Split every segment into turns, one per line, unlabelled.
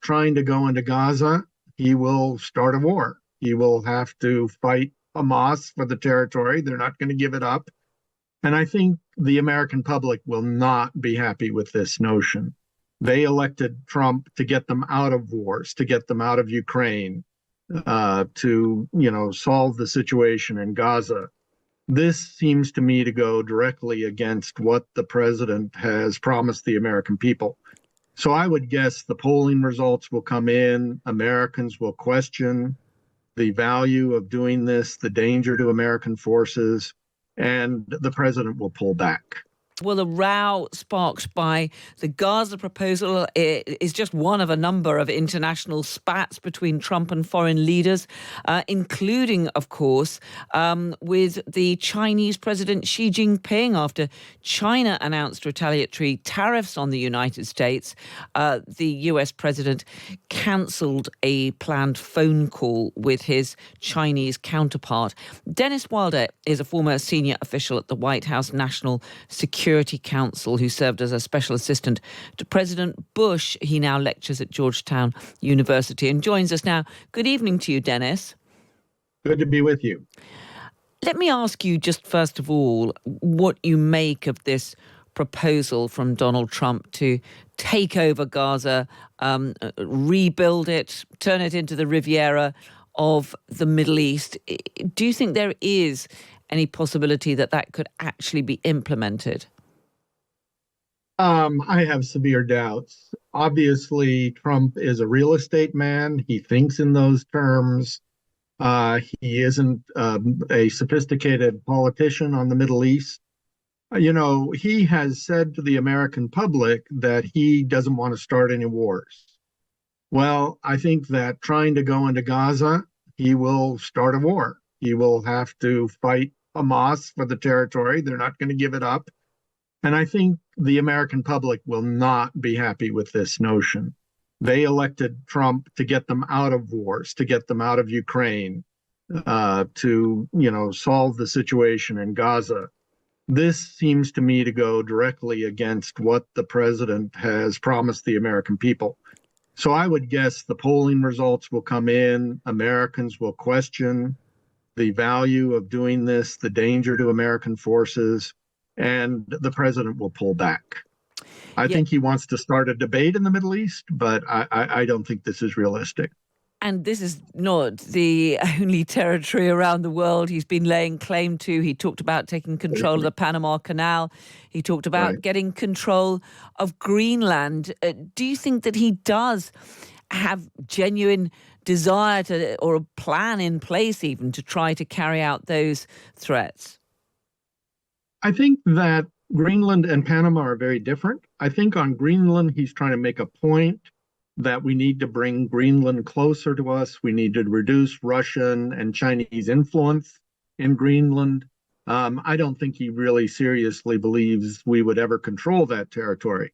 trying to go into Gaza, he will start a war. He will have to fight Hamas for the territory. They're not going to give it up. And I think the American public will not be happy with this notion. They elected Trump to get them out of wars, to get them out of Ukraine, to solve the situation in Gaza. This seems to me to go directly against what the president has promised the American people. So I would guess the polling results will come in. Americans will question the value of doing this, the danger to American forces, and the president will pull back.
Well, the row sparked by the Gaza proposal is just one of a number of international spats between Trump and foreign leaders, including, of course, with the Chinese President Xi Jinping after China announced retaliatory tariffs on the United States. The US president cancelled a planned phone call with his Chinese counterpart. Dennis Wilder is a former senior official at the White House National Security Council who served as a special assistant to President Bush. He now lectures at Georgetown University and joins us now. Good evening to you, Dennis.
Good to be with you.
Let me ask you just first of all what you make of this proposal from Donald Trump to take over Gaza, rebuild it, turn it into the Riviera of the Middle East. Do you think there is any possibility that that could actually be implemented?
I have severe doubts. Obviously, Trump is a real estate man. He thinks in those terms. He isn't a sophisticated politician on the Middle East. He has said to the American public that he doesn't want to start any wars. Well, I think that trying to go into Gaza, he will start a war. He will have to fight Hamas for the territory. They're not going to give it up. And I think the American public will not be happy with this notion. They elected Trump to get them out of wars, to get them out of Ukraine, to solve the situation in Gaza. This seems to me to go directly against what the president has promised the American people. So I would guess the polling results will come in. Americans will question the value of doing this, the danger to American forces, and the president will pull back. I think he wants to start a debate in the Middle East, but I don't think this is realistic.
And this is not the only territory around the world he's been laying claim to. He talked about taking control of the Panama Canal. He talked about getting control of Greenland. Do you think that he does have genuine desire to, or a plan in place even, to try to carry out those threats?
I think that Greenland and Panama are very different. I think on Greenland, he's trying to make a point that we need to bring Greenland closer to us. We need to reduce Russian and Chinese influence in Greenland. I don't think he really seriously believes we would ever control that territory.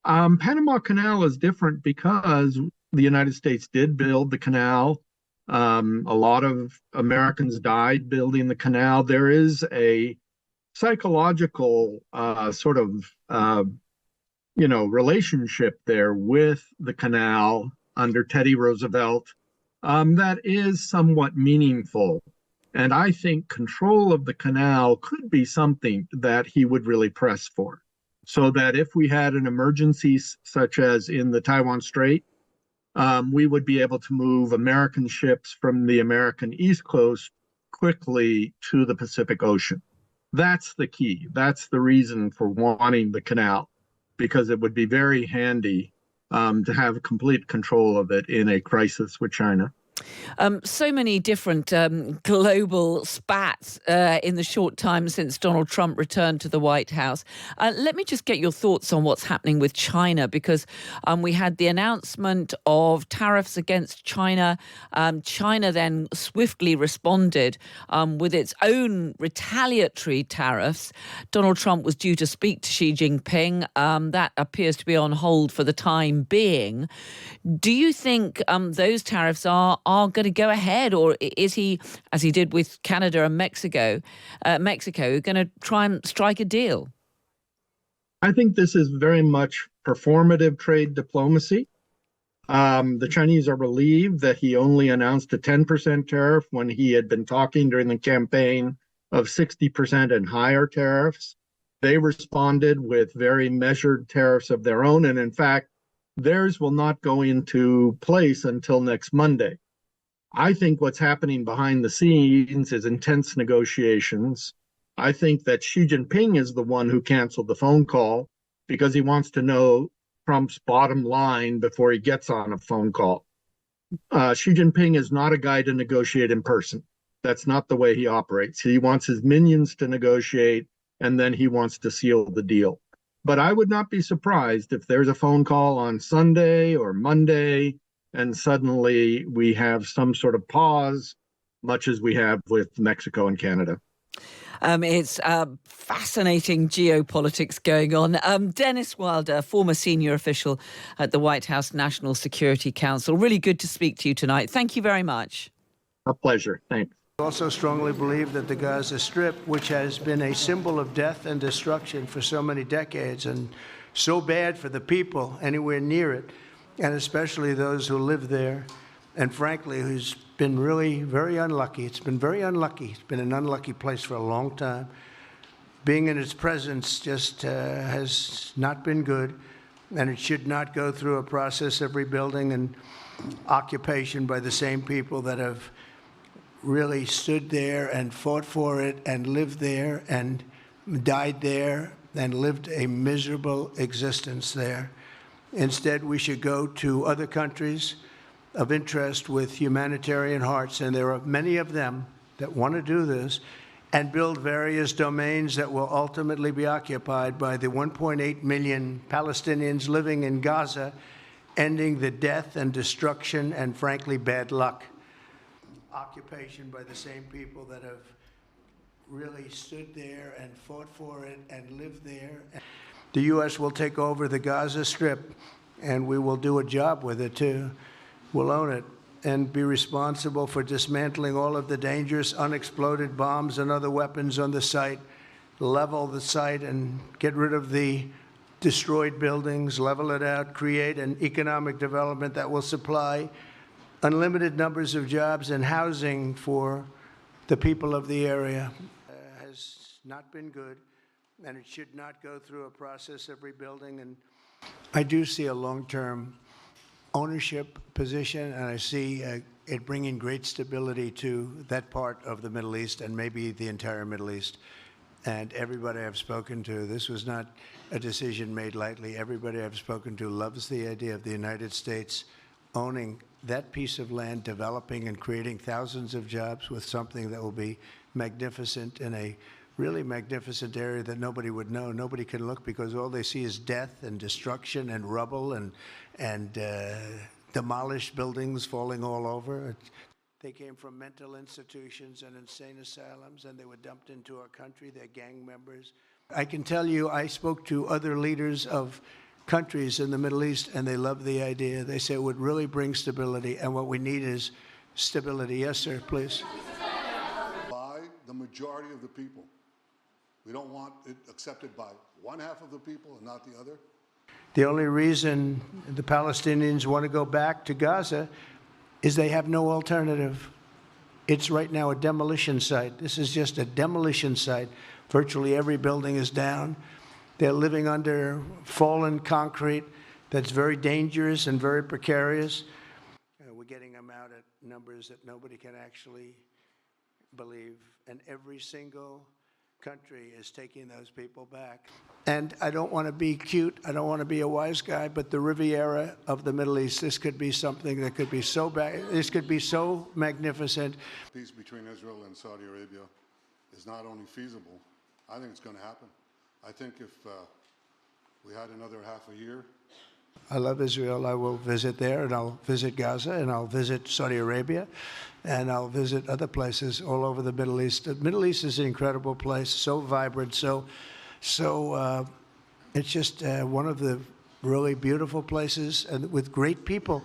Panama Canal is different because the United States did build the canal. A lot of Americans died building the canal. There is a psychological relationship there with the canal under Teddy Roosevelt that is somewhat meaningful. And I think control of the canal could be something that he would really press for. So that if we had an emergency, such as in the Taiwan Strait, we would be able to move American ships from the American East Coast quickly to the Pacific Ocean. That's the key. That's the reason for wanting the canal, because it would be very handy to have complete control of it in a crisis with China.
So many different global spats in the short time since Donald Trump returned to the White House. Let me just get your thoughts on what's happening with China, because we had the announcement of tariffs against China. China then swiftly responded with its own retaliatory tariffs. Donald Trump was due to speak to Xi Jinping. That appears to be on hold for the time being. Do you think those tariffs are going to go ahead, or is he, as he did with Canada and Mexico, going to try and strike a deal?
I think this is very much performative trade diplomacy. The Chinese are relieved that he only announced a 10% tariff when he had been talking during the campaign of 60% and higher tariffs. They responded with very measured tariffs of their own. And in fact, theirs will not go into place until next Monday. I think what's happening behind the scenes is intense negotiations. I think that Xi Jinping is the one who canceled the phone call because he wants to know Trump's bottom line before he gets on a phone call. Xi Jinping is not a guy to negotiate in person. That's not the way he operates. He wants his minions to negotiate, and then he wants to seal the deal. But I would not be surprised if there's a phone call on Sunday or Monday, and suddenly we have some sort of pause, much as we have with Mexico and Canada.
It's fascinating geopolitics going on. Dennis Wilder, former senior official at the White House National Security Council. Really good to speak to you tonight. Thank you very much.
A pleasure. Thanks.
I also strongly believe that the Gaza Strip, which has been a symbol of death and destruction for so many decades and so bad for the people anywhere near it, and especially those who live there, and frankly, who's been really very unlucky. It's been very unlucky. It's been an unlucky place for a long time. Being in its presence just has not been good, and it should not go through a process of rebuilding and occupation by the same people that have really stood there and fought for it and lived there and died there and lived a miserable existence there. Instead, we should go to other countries of interest with humanitarian hearts, and there are many of them that want to do this, and build various domains that will ultimately be occupied by the 1.8 million Palestinians living in Gaza, ending the death and destruction and, frankly, bad luck. Occupation by the same people that have really stood there and fought for it and lived there. The U.S. will take over the Gaza Strip, and we will do a job with it, too. We'll own it and be responsible for dismantling all of the dangerous unexploded bombs and other weapons on the site, level the site and get rid of the destroyed buildings, level it out, create an economic development that will supply unlimited numbers of jobs and housing for the people of the area. Has not been good, and it should not go through a process of rebuilding. And I do see a long-term ownership position, and I see it bringing great stability to that part of the Middle East and maybe the entire Middle East. And everybody I've spoken to, this was not a decision made lightly. Everybody I've spoken to loves the idea of the United States owning that piece of land, developing and creating thousands of jobs with something that will be magnificent in a really magnificent area that nobody would know. Nobody can look because all they see is death and destruction and rubble and demolished buildings falling all over. They came from mental institutions and insane asylums, and they were dumped into our country. They're gang members. I can tell you, I spoke to other leaders of countries in the Middle East, and they love the idea. They say it would really bring stability, and what we need is stability. Yes, sir, please.
By the majority of the people. We don't want it accepted by one half of the people and not the other.
The only reason the Palestinians want to go back to Gaza is they have no alternative. It's right now a demolition site. This is just a demolition site. Virtually every building is down. They're living under fallen concrete that's very dangerous and very precarious. We're getting them out at numbers that nobody can actually believe. And every single country is taking those people back. And I don't want to be cute. I don't want to be a wise guy, but the Riviera of the Middle East, this could be something that could be so bad. This could be so magnificent.
Peace between Israel and Saudi Arabia is not only feasible, I think it's going to happen. I think if we had another half a year.
I love Israel. I will visit there, and I'll visit Gaza, and I'll visit Saudi Arabia, and I'll visit other places all over the Middle East. The Middle East is an incredible place, so vibrant, so it's just one of the really beautiful places, and with great people.